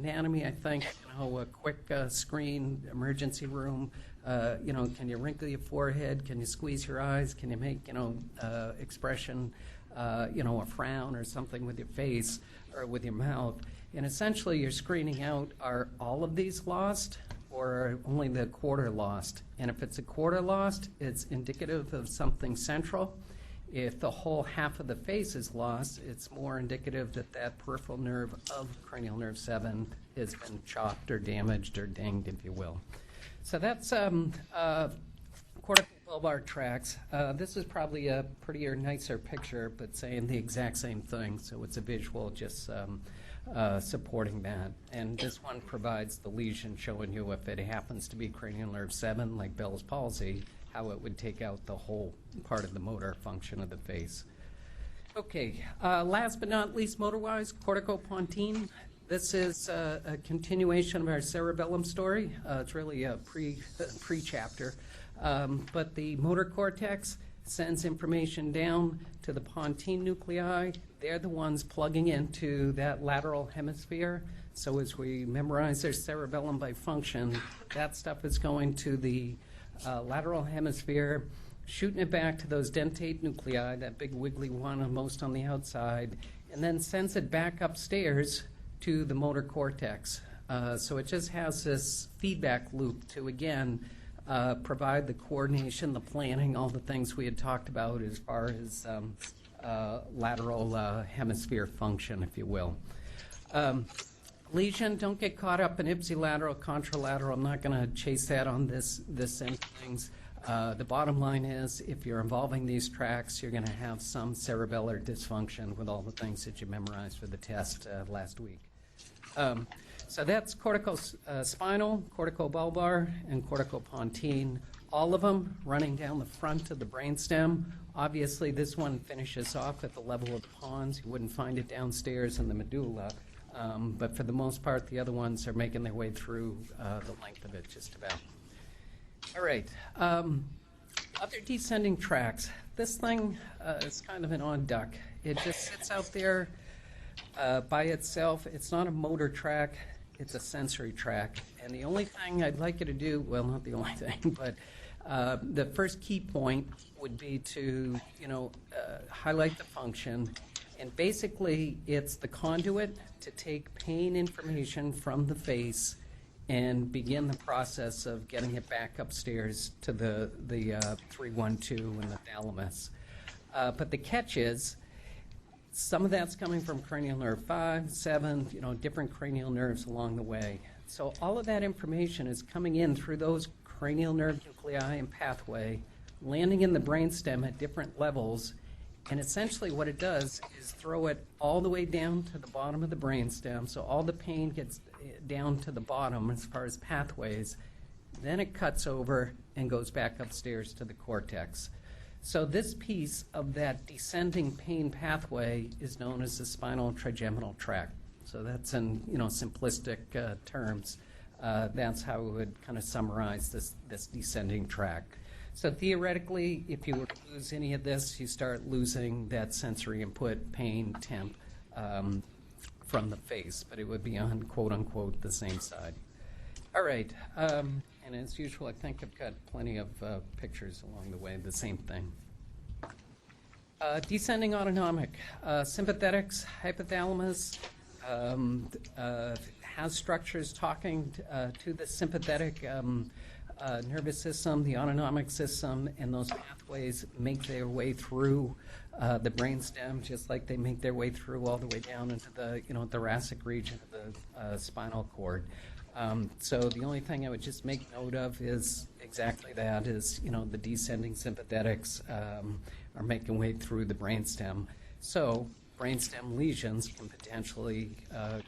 anatomy, I think, a quick screen, emergency room, can you wrinkle your forehead? Can you squeeze your eyes? Can you make, expression, a frown or something with your face or with your mouth? And essentially you're screening out, are all of these lost or are only the quarter lost? And if it's a quarter lost, it's indicative of something central. If the whole half of the face is lost, it's more indicative that that peripheral nerve of cranial nerve 7 has been chopped or damaged or dinged, if you will. So that's cortical bulbar tracts. This is probably a prettier, nicer picture, but saying the exact same thing. So it's a visual just supporting that. And this one provides the lesion showing you if it happens to be cranial nerve 7, like Bell's palsy, how it would take out the whole part of the motor function of the face. Okay, last but not least, motor-wise, corticopontine. This is a continuation of our cerebellum story. It's really a pre-chapter. But the motor cortex sends information down to the pontine nuclei. They're the ones plugging into that lateral hemisphere. So as we memorize their cerebellum by function, that stuff is going to the lateral hemisphere, shooting it back to those dentate nuclei, that big wiggly one most on the outside, and then sends it back upstairs to the motor cortex. So it just has this feedback loop to, again, provide the coordination, the planning, all the things we had talked about as far as lateral hemisphere function, if you will. Lesion, don't get caught up in ipsilateral, contralateral. I'm not going to chase that on this end of things. The bottom line is, if you're involving these tracts, you're going to have some cerebellar dysfunction with all the things that you memorized for the test last week. So that's corticospinal, corticobulbar, and corticopontine. All of them running down the front of the brainstem. Obviously, this one finishes off at the level of the pons. You wouldn't find it downstairs in the medulla. But for the most part, the other ones are making their way through the length of it, just about. All right. Other descending tracts. This thing is kind of an odd duck. It just sits out there by itself. It's not a motor tract. It's a sensory tract. And the only thing I'd like you to do, well, not the only thing, but the first key point would be to, highlight the function. And basically, it's the conduit to take pain information from the face and begin the process of getting it back upstairs to the 312 and the thalamus. But the catch is, some of that's coming from cranial nerve 5, 7, different cranial nerves along the way. So all of that information is coming in through those cranial nerve nuclei and pathway, landing in the brainstem at different levels. And essentially what it does is throw it all the way down to the bottom of the brainstem, so all the pain gets down to the bottom as far as pathways. Then it cuts over and goes back upstairs to the cortex. So this piece of that descending pain pathway is known as the spinal trigeminal tract. So that's in simplistic terms. That's how we would kind of summarize this descending tract. So theoretically, if you were to lose any of this, you start losing that sensory input, pain, temp, from the face, but it would be on, quote unquote, the same side. All right, and as usual, I think I've got plenty of pictures along the way, the same thing. Descending autonomic, sympathetics, hypothalamus, has structures talking to the sympathetic nervous system, the autonomic system, and those pathways make their way through the brainstem, just like they make their way through all the way down into the thoracic region of the spinal cord. So the only thing I would just make note of is exactly that, is the descending sympathetics are making way through the brainstem. So brainstem lesions can potentially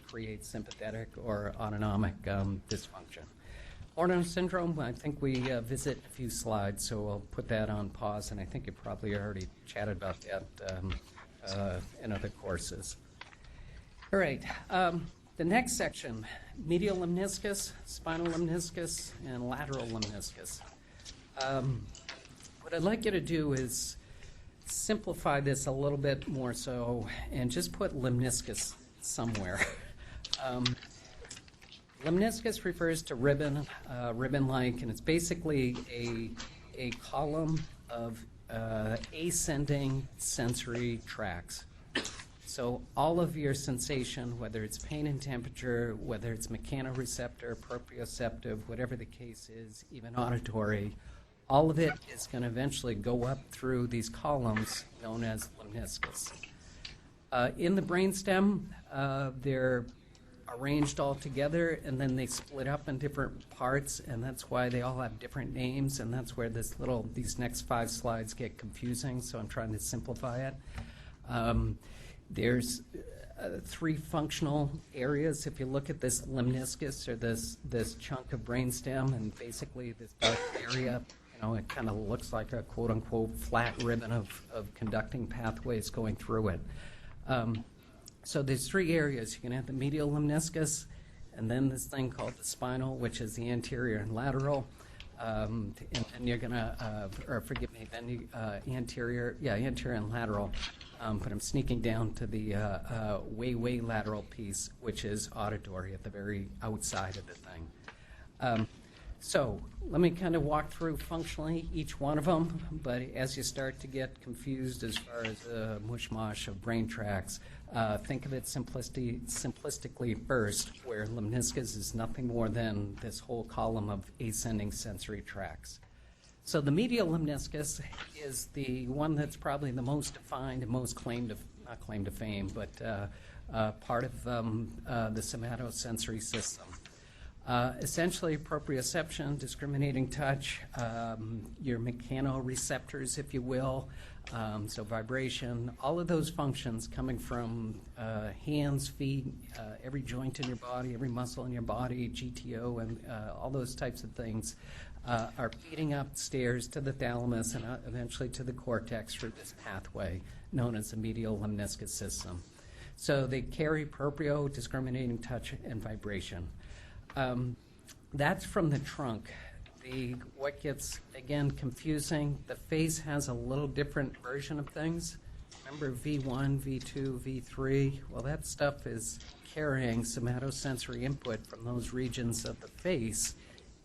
create sympathetic or autonomic dysfunction. Horner syndrome, I think we visit a few slides, so I'll put that on pause, and I think you probably already chatted about that in other courses. All right, the next section, medial lemniscus, spinal lemniscus, and lateral lemniscus. What I'd like you to do is simplify this a little bit more so and just put lemniscus somewhere. Lemniscus refers to ribbon, ribbon-like, and it's basically a column of ascending sensory tracts. So all of your sensation, whether it's pain and temperature, whether it's mechanoreceptor, proprioceptive, whatever the case is, even auditory, all of it is going to eventually go up through these columns known as lemniscus. In the brainstem, they're arranged all together, and then they split up in different parts, and that's why they all have different names, and that's where these next 5 slides get confusing, so I'm trying to simplify it. There's 3 functional areas. If you look at this lemniscus, or this chunk of brainstem, and basically this dark area, it kind of looks like a quote-unquote flat ribbon of conducting pathways going through it. So there's 3 areas. You can have the medial lemniscus, and then this thing called the spinal, which is the anterior and lateral. And you're going to, or forgive me, then anterior and lateral. But I'm sneaking down to the way lateral piece, which is auditory at the very outside of the thing. So let me kind of walk through functionally each one of them, but as you start to get confused as far as the mush-mosh of brain tracts, think of it simplistically first, where lemniscus is nothing more than this whole column of ascending sensory tracts. So the medial lemniscus is the one that's probably the most defined and most not claim to fame, but part of the somatosensory system. Essentially, proprioception, discriminating touch, your mechanoreceptors, if you will, so vibration, all of those functions coming from hands, feet, every joint in your body, every muscle in your body, GTO, and all those types of things are feeding upstairs to the thalamus and eventually to the cortex through this pathway known as the medial lemniscus system. So they carry proprio, discriminating touch, and vibration. That's from the trunk. What gets, again, confusing, the face has a little different version of things. Remember V1, V2, V3? Well, that stuff is carrying somatosensory input from those regions of the face,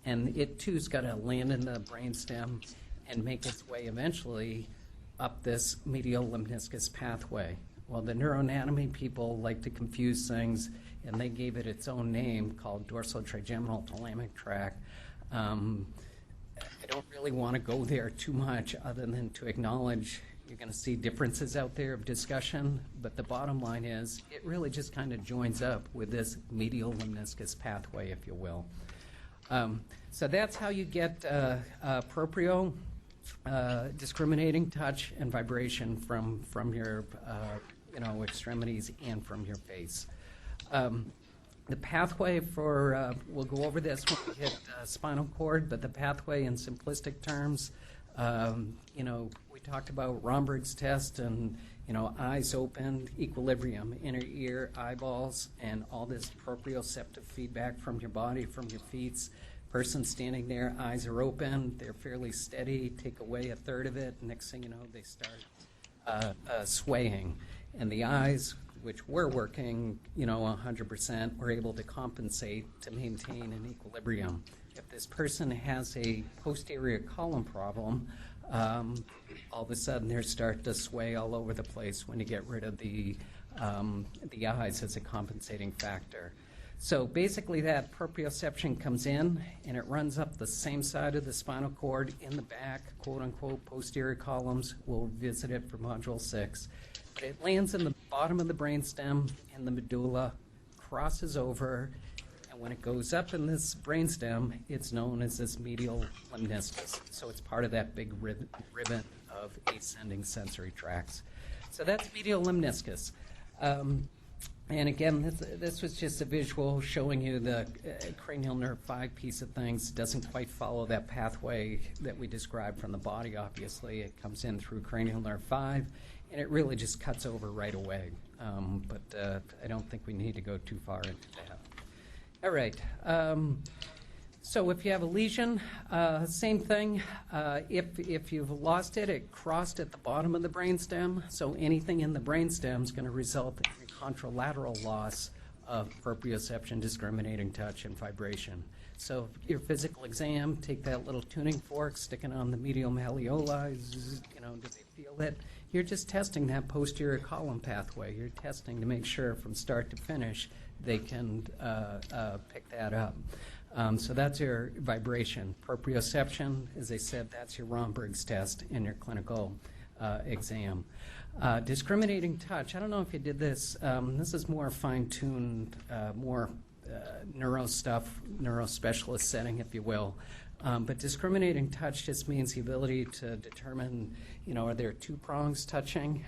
and it too's got to land in the brainstem and make its way eventually up this medial lemniscus pathway. Well, the neuroanatomy people like to confuse things, and they gave it its own name called dorsal trigeminal thalamic tract. I don't really want to go there too much other than to acknowledge you're going to see differences out there of discussion, but the bottom line is it really just kind of joins up with this medial lemniscus pathway, if you will. So that's how you get proprio, discriminating touch and vibration from your extremities and from your face. The pathway for, we'll go over this when we hit spinal cord, but the pathway in simplistic terms, we talked about Romberg's test and, eyes open, equilibrium, inner ear, eyeballs, and all this proprioceptive feedback from your body, from your feet. Person standing there, eyes are open, they're fairly steady, take away a third of it, next thing you know, they start swaying. And the eyes, which were working, 100%, were able to compensate to maintain an equilibrium. If this person has a posterior column problem, all of a sudden they start to sway all over the place when you get rid of the eyes as a compensating factor. So basically that proprioception comes in and it runs up the same side of the spinal cord in the back, quote unquote, posterior columns. We'll visit it for Module 6. But it lands in the bottom of the brainstem in the medulla, crosses over, and when it goes up in this brainstem, it's known as this medial lemniscus. So it's part of that big ribbon of ascending sensory tracts. So that's medial lemniscus. And again, this was just a visual showing you the cranial nerve 5 piece of things. Doesn't quite follow that pathway that we described from the body, obviously. It comes in through cranial nerve 5, and it really just cuts over right away. But I don't think we need to go too far into that. All right. So if you have a lesion, same thing. If you've lost it, it crossed at the bottom of the brainstem. So anything in the brainstem is going to result in contralateral loss of proprioception, discriminating touch, and vibration. So your physical exam, take that little tuning fork, stick it on the medial malleoli, do they feel it? You're just testing that posterior column pathway. You're testing to make sure from start to finish they can pick that up. So that's your vibration. Proprioception, as I said, that's your Romberg's test in your clinical exam. Discriminating touch, I don't know if you did this. This is more fine-tuned, more neuro stuff, neurospecialist setting, if you will. But discriminating touch just means the ability to determine, are there two prongs touching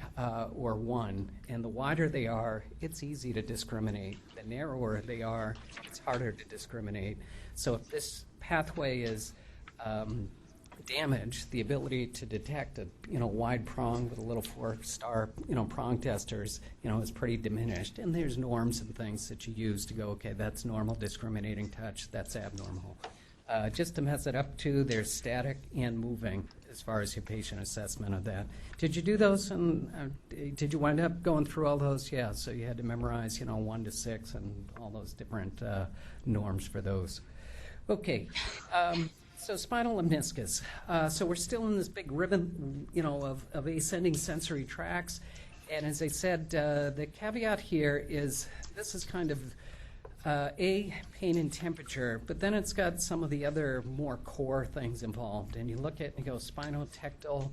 or one? And the wider they are, it's easy to discriminate. The narrower they are, it's harder to discriminate. So if this pathway is damaged, the ability to detect a wide prong with a little four-star prong testers is pretty diminished. And there's norms and things that you use to go, okay, that's normal discriminating touch, that's abnormal. Just to mess it up too, there's static and moving as far as your patient assessment of that. Did you do those and did you wind up going through all those? Yeah, so you had to memorize 1 to 6 and all those different norms for those. Okay. So spinal lemniscus. So we're still in this big ribbon, of ascending sensory tracts. And as I said, the caveat here is this is kind of pain and temperature, but then it's got some of the other more core things involved. And you look at and go spinotectal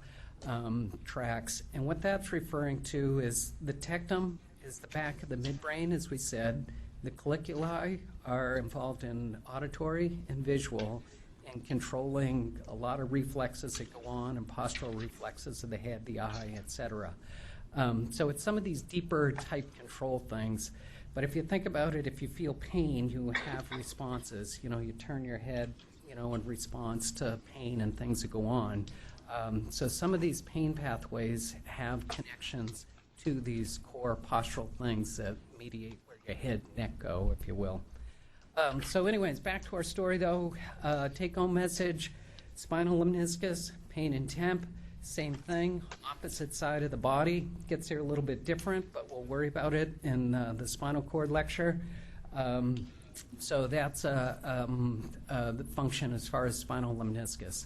tracts. And what that's referring to is the tectum is the back of the midbrain, as we said. The colliculi are involved in auditory and visual, and controlling a lot of reflexes that go on, and postural reflexes of the head, the eye, etc. So it's some of these deeper type control things. But if you think about it, if you feel pain, you have responses. You turn your head, in response to pain and things that go on. So some of these pain pathways have connections to these core postural things that mediate where your head, neck go, if you will. So anyways, back to our story though. Take-home message, spinal lemniscus, pain and temp, same thing, opposite side of the body. Gets there a little bit different, but we'll worry about it in the spinal cord lecture. So that's the function as far as spinal lemniscus.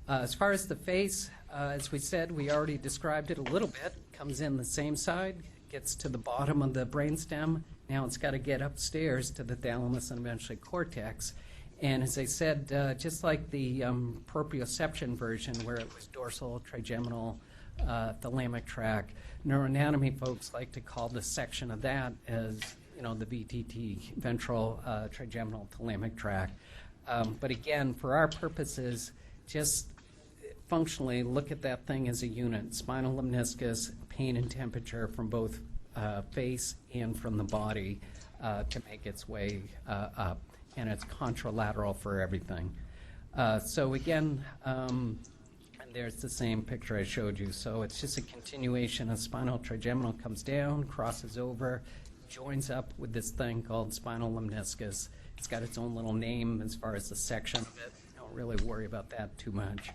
As far as the face, as we said, we already described it a little bit. Comes in the same side, gets to the bottom of the brainstem. Now it's got to get upstairs to the thalamus and eventually cortex. And as I said, just like the proprioception version where it was dorsal, trigeminal, thalamic tract, neuroanatomy folks like to call this section of that as, the VTT, ventral, trigeminal, thalamic tract. But again, for our purposes, just functionally look at that thing as a unit. Spinal lemniscus, pain and temperature from both face and from the body to make its way up. And it's contralateral for everything. So again, and there's the same picture I showed you. So it's just a continuation of spinal trigeminal comes down, crosses over, joins up with this thing called spinal lemniscus. It's got its own little name as far as the section of it. Don't really worry about that too much.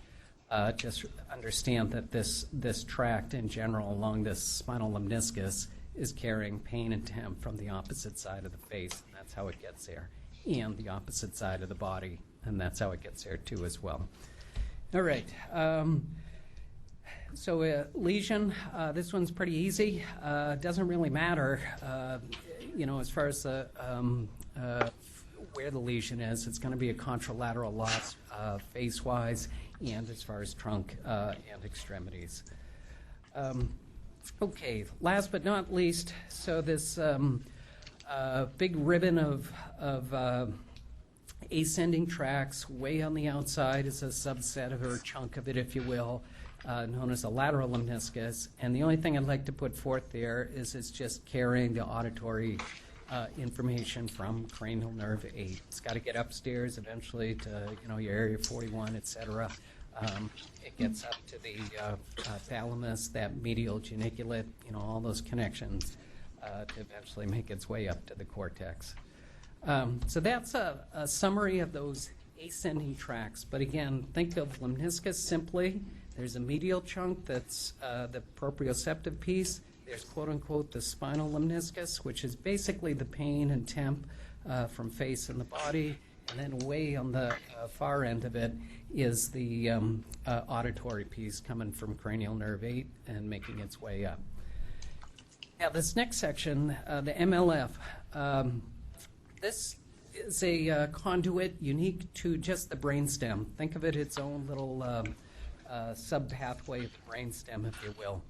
Just understand that this tract in general along this spinal lemniscus is carrying pain and temp from the opposite side of the face, and that's how it gets there. And the opposite side of the body, and that's how it gets there too as well. All right, so lesion, this one's pretty easy. Doesn't really matter, as far as the, where the lesion is. It's going to be a contralateral loss face-wise and as far as trunk and extremities. Okay, last but not least, so this big ribbon of ascending tracts way on the outside is a subset of or a chunk of it, if you will, known as a lateral lemniscus. And the only thing I'd like to put forth there is it's just carrying the auditory information from cranial nerve 8. It's got to get upstairs eventually to your area 41, et cetera. It gets up to the thalamus, that medial geniculate, all those connections to eventually make its way up to the cortex. So that's a summary of those ascending tracts. But again, think of lemniscus simply. There's a medial chunk that's the proprioceptive piece. There's quote-unquote the spinal lemniscus, which is basically the pain and temp from face and the body, and then way on the far end of it is the auditory piece coming from cranial nerve 8 and making its way up. Now, this next section, the MLF, this is a conduit unique to just the brainstem. Think of it its own little sub-pathway of the brainstem, if you will.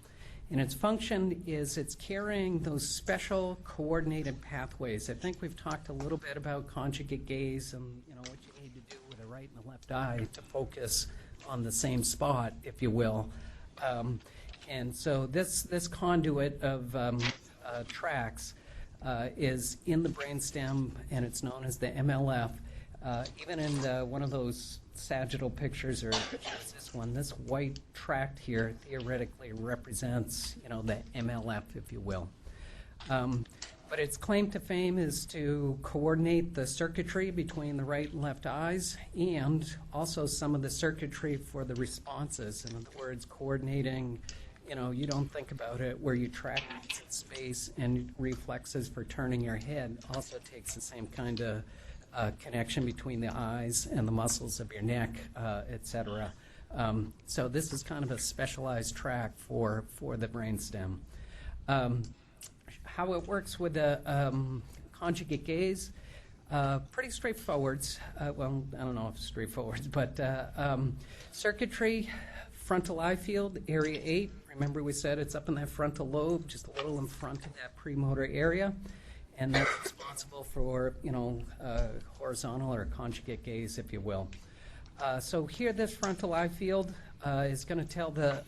And its function is it's carrying those special coordinated pathways. I think we've talked a little bit about conjugate gaze and what you need to do with the right and the left eye to focus on the same spot, if you will. And so this conduit of tracks is in the brainstem, and it's known as the MLF. Even in one of those sagittal pictures, or this one, this white tract here theoretically represents, the MLF, if you will. But its claim to fame is to coordinate the circuitry between the right and left eyes, and also some of the circuitry for the responses. In other words, coordinating, you don't think about it, where you track space and reflexes for turning your head also takes the same kind of connection between the eyes and the muscles of your neck, etc. So this is kind of a specialized track for the brainstem. How it works with the conjugate gaze, pretty straightforward. Well, I don't know if it's straightforward, but circuitry, frontal eye field, area 8. Remember we said it's up in that frontal lobe, just a little in front of that premotor area. And that's responsible for, horizontal or conjugate gaze, if you will. So here, this frontal eye field is going to tell the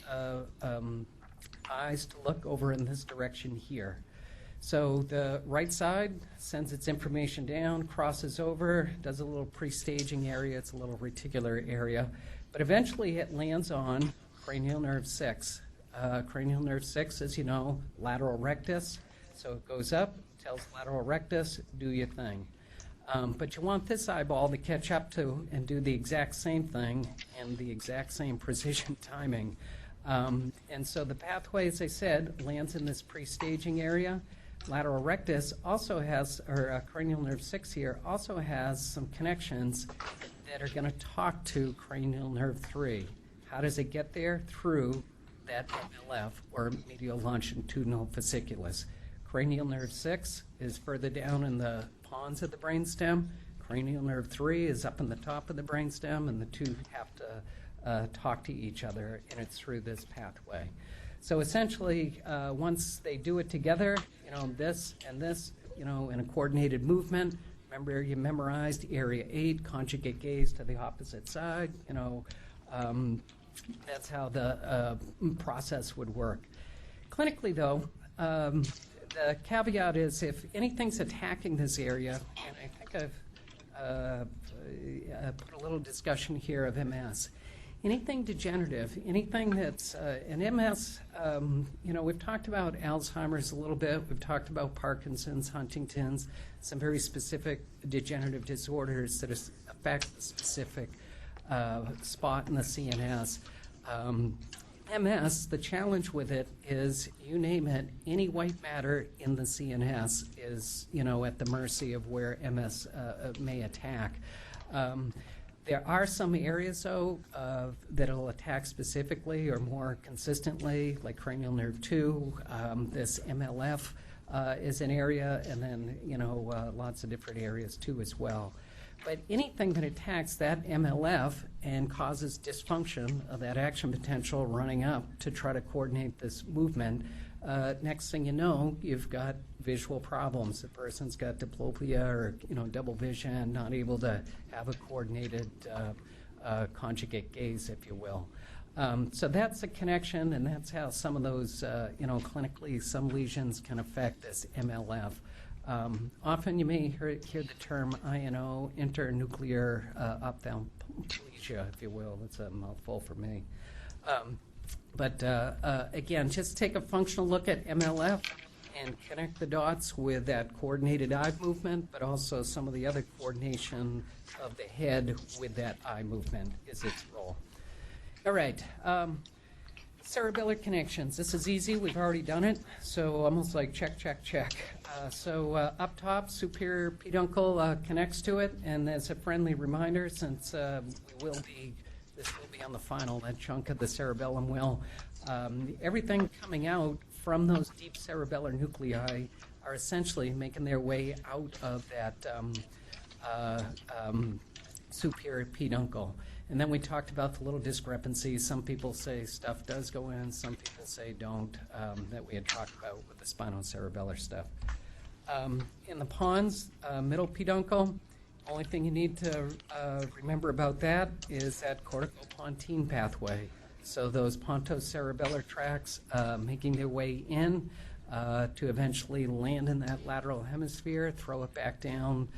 eyes to look over in this direction here. So the right side sends its information down, crosses over, does a little pre-staging area. It's a little reticular area. But eventually it lands on cranial nerve 6. Cranial nerve 6, as you know, lateral rectus. So it goes up, tells lateral rectus, do your thing. But you want this eyeball to catch up to and do the exact same thing and the exact same precision timing. And so the pathway, as I said, lands in this pre-staging area. Lateral rectus also has, or cranial nerve 6 here, also has some connections that are going to talk to cranial nerve 3. How does it get there? Through that MLF, or medial longitudinal fasciculus. Cranial nerve 6 is further down in the pons of the brainstem. Cranial nerve 3 is up in the top of the brainstem, and the two have to talk to each other, and it's through this pathway. So essentially, once they do it together, this and this, in a coordinated movement. Remember, you memorized area 8, conjugate gaze to the opposite side. That's how the process would work. Clinically, though, the caveat is if anything's attacking this area, and I think I've put a little discussion here of MS. Anything degenerative, anything that's an MS, we've talked about Alzheimer's a little bit. We've talked about Parkinson's, Huntington's, some very specific degenerative disorders that affect the specific spot in the CNS. MS, the challenge with it is, you name it, any white matter in the CNS is, at the mercy of where MS may attack. There are some areas, though, that it'll attack specifically or more consistently, like cranial nerve 2. This MLF is an area, and then, lots of different areas, too, as well. But anything that attacks that MLF and causes dysfunction of that action potential running up to try to coordinate this movement, next thing you know, you've got visual problems. The person's got diplopia or, double vision, not able to have a coordinated conjugate gaze, if you will. So that's a connection, and that's how some of those, clinically, some lesions can affect this MLF. Often you may hear the term INO, internuclear ophthalmoplegia, if you will. That's a mouthful for me. But again, just take a functional look at MLF and connect the dots with that coordinated eye movement, but also some of the other coordination of the head with that eye movement is its role. All right. Cerebellar connections. This is easy. We've already done it. So almost like check, check, check. Up top, superior peduncle connects to it. And as a friendly reminder, since this will be on the final, that chunk of the cerebellum will, everything coming out from those deep cerebellar nuclei are essentially making their way out of that superior peduncle. And then we talked about the little discrepancies. Some people say stuff does go in, some people say don't, that we had talked about with the spinocerebellar stuff. In the pons, middle peduncle, only thing you need to remember about that is that corticopontine pathway. So those pontocerebellar tracts making their way in to eventually land in that lateral hemisphere, throw it back down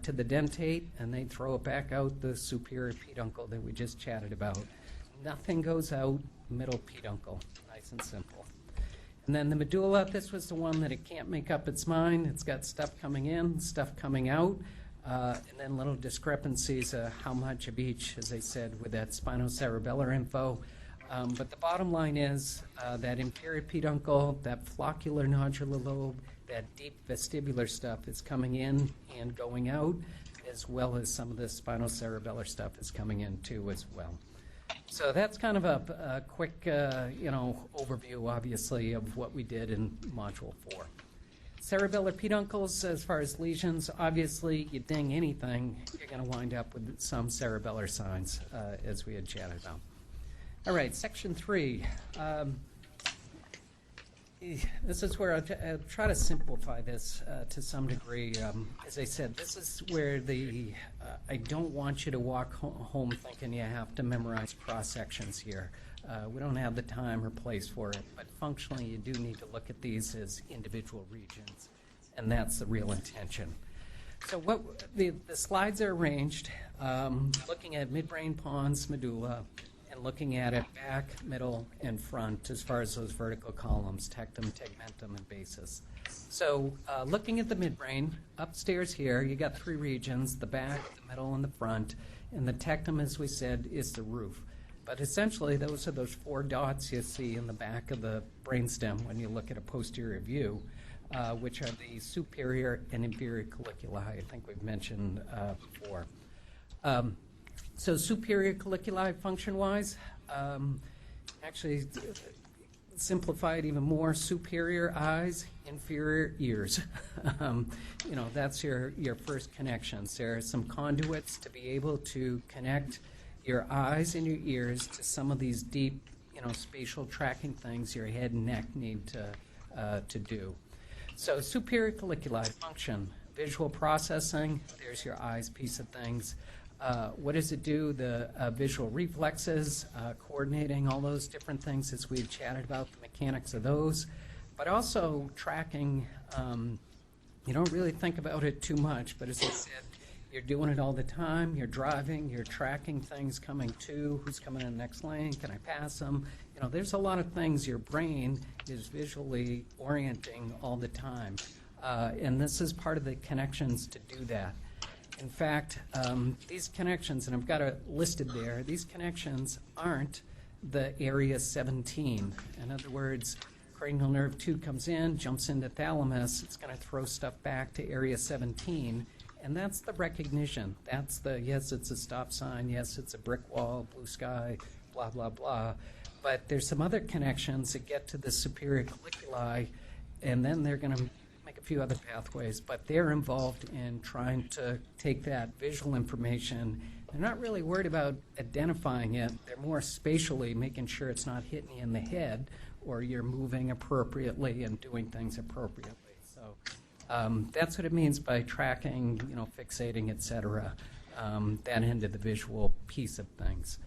to the dentate, and they throw it back out the superior peduncle that we just chatted about. Nothing goes out middle peduncle, nice and simple. And then the medulla, this was the one that it can't make up its mind. It's got stuff coming in, stuff coming out, and then little discrepancies of how much of each, as I said, with that spinocerebellar info. But the bottom line is that inferior peduncle, that floccular nodular lobe, that deep vestibular stuff is coming in and going out, as well as some of the spinocerebellar stuff is coming in too as well. So that's kind of a quick, overview, obviously, of what we did in Module 4. Cerebellar peduncles, as far as lesions, obviously, you ding anything, you're going to wind up with some cerebellar signs, as we had chatted about. All right, Section 3. This is where I'll try to simplify this to some degree. As I said, this is where I don't want you to walk home thinking you have to memorize cross-sections here. We don't have the time or place for it, but functionally you do need to look at these as individual regions, and that's the real intention. So what the slides are arranged, looking at midbrain, pons, medulla, and looking at it back, middle, and front as far as those vertical columns, tectum, tegmentum, and basis. So looking at the midbrain, upstairs here, you got three regions, the back, the middle, and the front. And the tectum, as we said, is the roof. But essentially, those are those four dots you see in the back of the brainstem when you look at a posterior view, which are the superior and inferior colliculi, I think we've mentioned before. So superior colliculi function-wise, actually simplify it even more, superior eyes, inferior ears. That's your first connections. There are some conduits to be able to connect your eyes and your ears to some of these deep, spatial tracking things your head and neck need to do. So superior colliculi function, visual processing, there's your eyes piece of things. What does it do? The visual reflexes, coordinating all those different things as we've chatted about, the mechanics of those. But also tracking, you don't really think about it too much, but as I said, you're doing it all the time. You're driving, you're tracking things coming to, who's coming in the next lane, can I pass them? There's a lot of things your brain is visually orienting all the time. And this is part of the connections to do that. In fact, these connections, and I've got it listed there, these connections aren't the area 17. In other words, cranial nerve 2 comes in, jumps into thalamus, it's going to throw stuff back to area 17, and that's the recognition. That's the, yes, it's a stop sign, yes, it's a brick wall, blue sky, blah, blah, blah. But there's some other connections that get to the superior colliculi, and then they're going to a few other pathways, but they're involved in trying to take that visual information. They're not really worried about identifying it. They're more spatially making sure it's not hitting you in the head or you're moving appropriately and doing things appropriately. So that's what it means by tracking, fixating, et cetera, that end of the visual piece of things.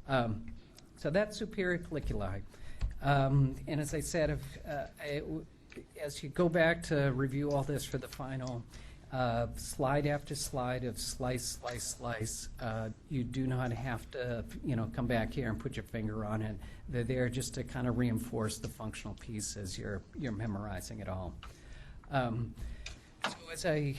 So that's superior colliculi. And as I said, as you go back to review all this for the final, slide after slide of slice, slice, slice, you do not have to, come back here and put your finger on it. They're there just to kind of reinforce the functional piece as you're memorizing it all. So as I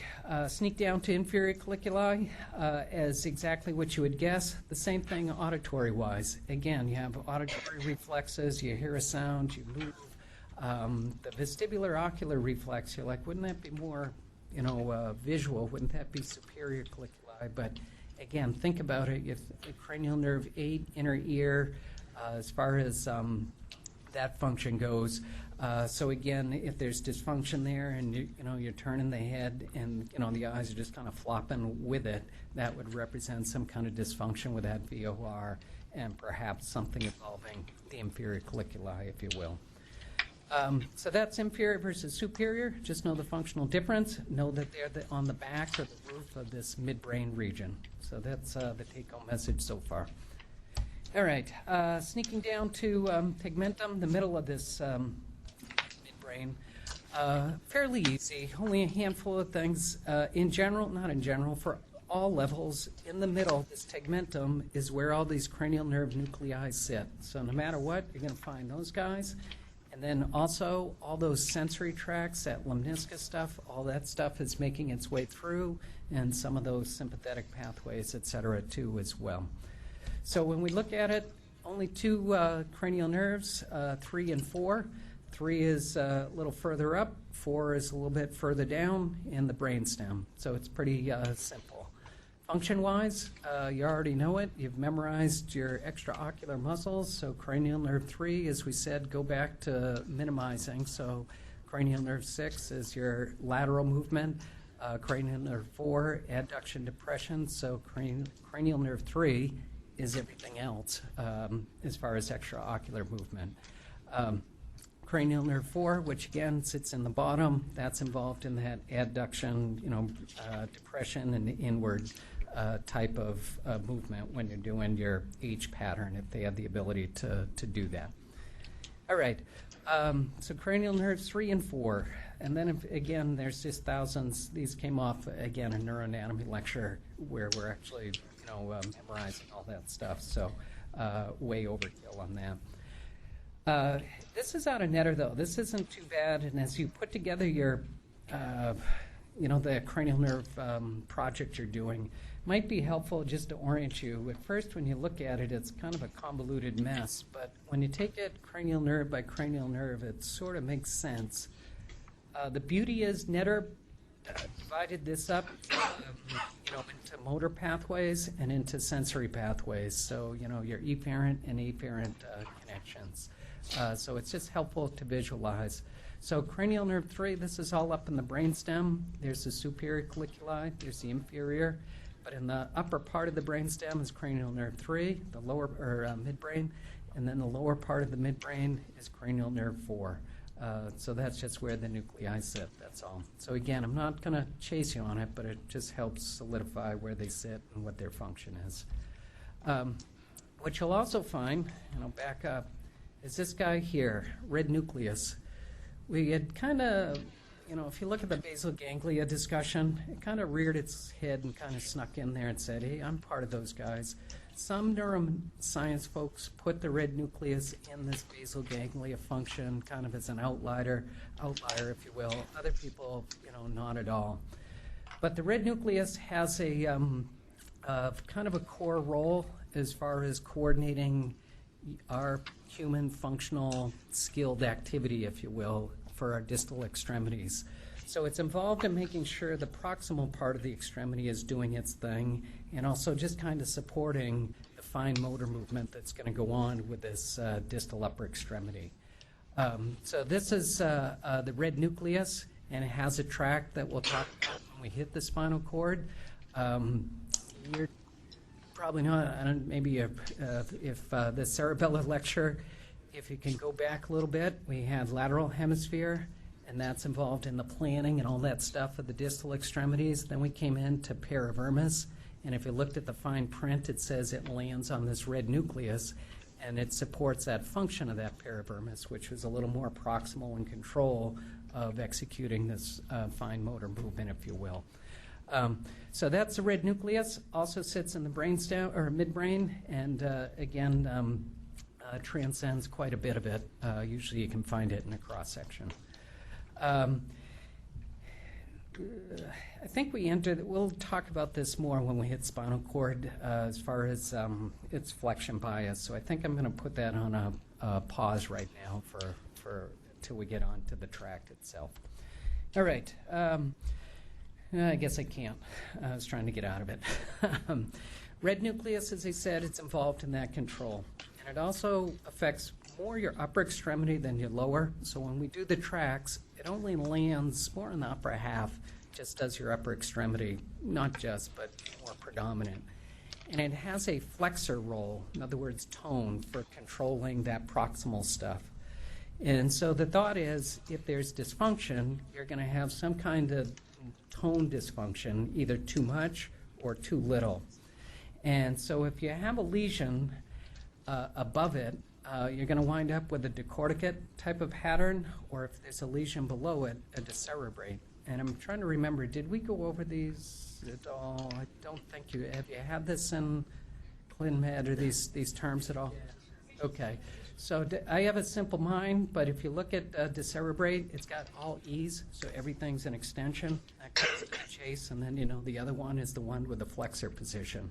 sneak down to inferior colliculi, as exactly what you would guess, the same thing auditory-wise. Again, you have auditory reflexes, you hear a sound, you move. The vestibular ocular reflex, you're like, wouldn't that be more, visual? Wouldn't that be superior colliculi? But again, think about it. If the cranial nerve 8, inner ear, as far as that function goes. So again, if there's dysfunction there and you're turning the head and the eyes are just kind of flopping with it, that would represent some kind of dysfunction with that VOR and perhaps something involving the inferior colliculi, if you will. So that's inferior versus superior. Just know the functional difference. Know that they're on the back or the roof of this midbrain region. So that's the take-home message so far. All right, sneaking down to tegmentum, the middle of this midbrain. Fairly easy, only a handful of things. In general, not in general, for all levels, in the middle, this tegmentum is where all these cranial nerve nuclei sit. So no matter what, you're going to find those guys. And then also all those sensory tracts, that lemniscus stuff, all that stuff is making its way through, and some of those sympathetic pathways, et cetera, too, as well. So when we look at it, only 2 cranial nerves, 3 and 4. 3 is a little further up, 4 is a little bit further down in the brainstem. So it's pretty simple. Function-wise, you already know it. You've memorized your extraocular muscles. So cranial nerve 3, as we said, go back to minimizing. So cranial nerve 6 is your lateral movement. Cranial nerve 4, adduction depression. So cranial nerve 3 is everything else as far as extraocular movement. Cranial nerve 4, which again sits in the bottom, that's involved in that adduction, depression and inward type of movement when you're doing your H pattern, if they have the ability to do that. All right, so cranial nerves 3 and 4. And then again, there's just thousands. These came off, again, a neuroanatomy lecture where we're actually, memorizing all that stuff. So way overkill on that. This is out of Netter, though. This isn't too bad. And as you put together your, the cranial nerve project you're doing, might be helpful just to orient you. At first, when you look at it, it's kind of a convoluted mess. But when you take it cranial nerve by cranial nerve, it sort of makes sense. The beauty is Netter divided this up, into motor pathways and into sensory pathways. So, your efferent and afferent connections. So it's just helpful to visualize. So cranial nerve 3, this is all up in the brainstem. There's the superior colliculi, there's the inferior. But in the upper part of the brainstem is cranial nerve 3, the lower, midbrain, and then the lower part of the midbrain is cranial nerve 4. So that's just where the nuclei sit, that's all. So again, I'm not going to chase you on it, but it just helps solidify where they sit and what their function is. What you'll also find, and I'll back up, is this guy here, red nucleus. We had kind of, if you look at the basal ganglia discussion, it kind of reared its head and kind of snuck in there and said, hey, I'm part of those guys. Some neuroscience folks put the red nucleus in this basal ganglia function kind of as an outlier, if you will. Other people, not at all. But the red nucleus has a kind of a core role as far as coordinating our human functional skilled activity, if you will, for our distal extremities. So it's involved in making sure the proximal part of the extremity is doing its thing, and also just kind of supporting the fine motor movement that's going to go on with this distal upper extremity. So this is the red nucleus, and it has a tract that we'll talk about when we hit the spinal cord. You're probably not, maybe if the cerebellar lecture, if you can go back a little bit, we had lateral hemisphere, and that's involved in the planning and all that stuff of the distal extremities. Then we came into paravermis, and if you looked at the fine print, it says it lands on this red nucleus, and it supports that function of that paravermis, which was a little more proximal in control of executing this fine motor movement, if you will. So that's the red nucleus, also sits in the brainstem or midbrain, and again, transcends quite a bit of it. Usually you can find it in a cross-section. I think we'll talk about this more when we hit spinal cord as far as its flexion bias. So I think I'm going to put that on a pause right now for till we get on to the tract itself. All right. I guess I can't. I was trying to get out of it. Red nucleus, as I said, it's involved in that control. And it also affects more your upper extremity than your lower. So when we do the tracks, it only lands more in the upper half, just does your upper extremity, not just, but more predominant. And it has a flexor role, in other words, tone, for controlling that proximal stuff. And so the thought is, if there's dysfunction, you're going to have some kind of tone dysfunction, either too much or too little. And so if you have a lesion above it, you're going to wind up with a decorticate type of pattern, or if there's a lesion below it, a decerebrate. And I'm trying to remember, did we go over these at all? I don't think you have. You had this in ClinMed or these terms at all? Okay. So I have a simple mind, but if you look at decerebrate, it's got all E's, so everything's an extension. That cuts the chase, and then, you know, the other one is the one with the flexor position.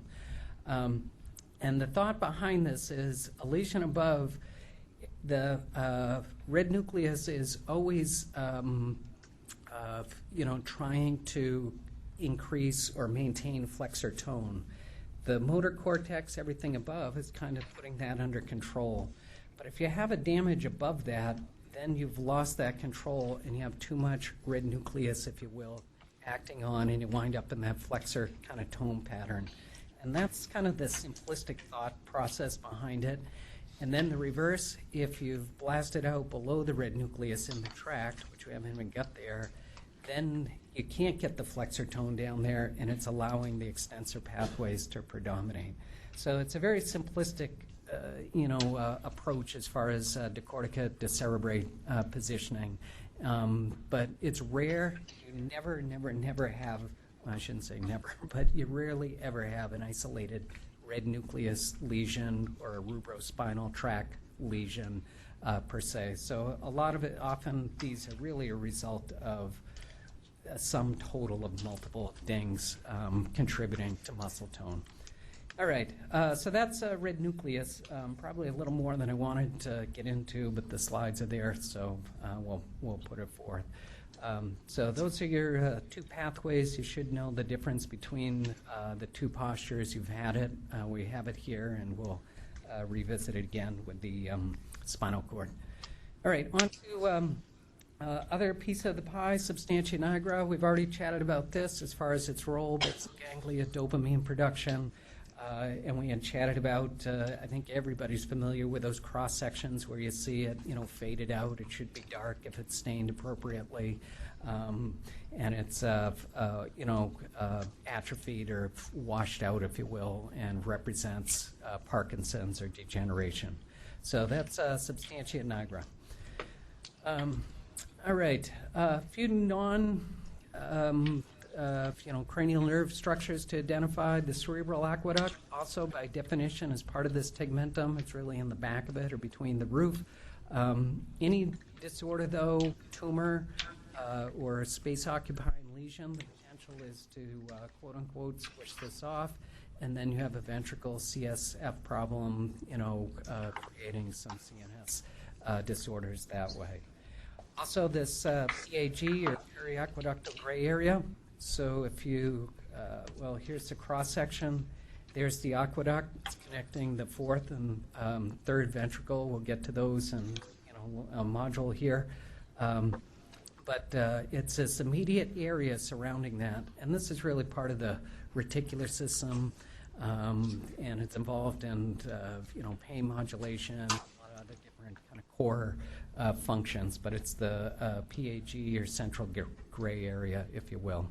And the thought behind this is a lesion above, the red nucleus is always, trying to increase or maintain flexor tone. The motor cortex, everything above, is kind of putting that under control. But if you have a damage above that, then you've lost that control and you have too much red nucleus, if you will, acting on, and you wind up in that flexor kind of tone pattern. And that's kind of the simplistic thought process behind it. And then the reverse, if you've blasted out below the red nucleus in the tract, which we haven't even got there, then you can't get the flexor tone down there, and it's allowing the extensor pathways to predominate. So it's a very simplistic approach as far as decorticate, decerebrate positioning. But it's rare. You never have, well, I shouldn't say never, but you rarely ever have an isolated red nucleus lesion or a rubrospinal tract lesion per se. So a lot of it, often these are really a result of a sum total of multiple things contributing to muscle tone. All right, so that's red nucleus, probably a little more than I wanted to get into, but the slides are there, so we'll put it forth. So those are your two pathways. You should know the difference between the two postures. You've had it. We have it here, and we'll revisit it again with the spinal cord. All right, on to other piece of the pie, substantia nigra. We've already chatted about this as far as its role, but it's ganglia dopamine production. And we had chatted about, I think everybody's familiar with those cross sections where you see it, faded out. It should be dark if it's stained appropriately. And it's, atrophied or washed out, if you will, and represents Parkinson's or degeneration. So that's substantia nigra. All right, a few cranial nerve structures to identify. The cerebral aqueduct, also by definition, is part of this tegmentum. It's really in the back of it or between the roof. Any disorder, though, tumor or space-occupying lesion, the potential is to, quote-unquote, switch this off. And then you have a ventricle CSF problem, creating some CNS disorders that way. Also, this PAG, or periaqueductal gray area. So if you, here's the cross-section. There's the aqueduct. It's connecting the fourth and third ventricle. We'll get to those in a module here. But it's this immediate area surrounding that. And this is really part of the reticular system. And it's involved in, pain modulation, a lot of other different kind of core functions. But it's the PAG, or central gray area, if you will.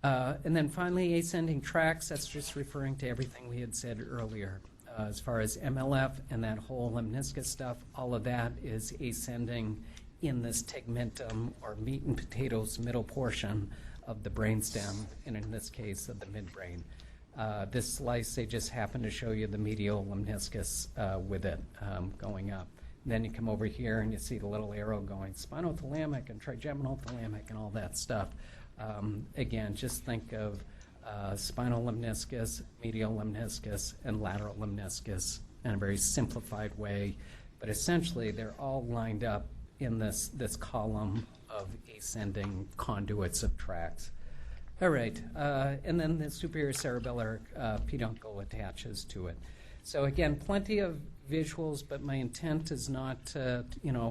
And then finally, ascending tracts, that's just referring to everything we had said earlier. As far as MLF and that whole lemniscus stuff, all of that is ascending in this tegmentum, or meat and potatoes middle portion of the brainstem, and in this case of the midbrain. This slice, they just happen to show you the medial lemniscus with it going up. And then you come over here and you see the little arrow going spinothalamic and trigeminal thalamic and all that stuff. Again, just think of spinal lemniscus, medial lemniscus, and lateral lemniscus in a very simplified way. But essentially, they're all lined up in this column of ascending conduits of tracts. All right, and then the superior cerebellar peduncle attaches to it. So again, plenty of visuals, but my intent is not to,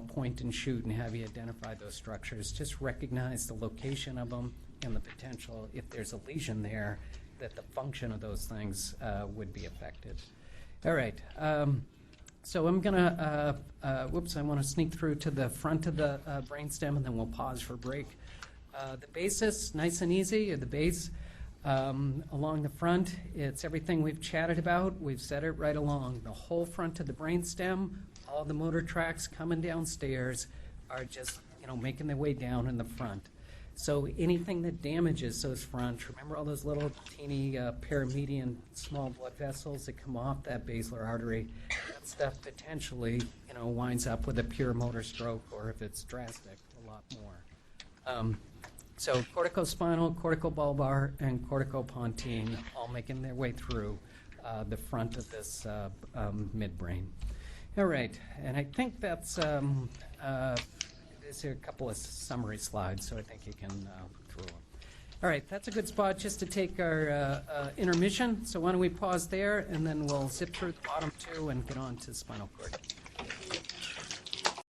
point and shoot and have you identify those structures. Just recognize the location of them and the potential, if there's a lesion there, that the function of those things would be affected. All right. So I'm going to, I want to sneak through to the front of the brainstem, and then we'll pause for break. The basis, nice and easy, the base along the front, it's everything we've chatted about. We've said it right along. The whole front of the brainstem, all the motor tracks coming downstairs are just, making their way down in the front. So anything that damages those fronts, remember all those little teeny paramedian small blood vessels that come off that basilar artery, that stuff potentially, winds up with a pure motor stroke, or if it's drastic, a lot more. So corticospinal, corticobulbar, and corticopontine all making their way through the front of this midbrain. All right, and I think that's there's a couple of summary slides, so I think you can look through them. All right, that's a good spot just to take our intermission. So why don't we pause there, and then we'll zip through the bottom two and get on to spinal cord.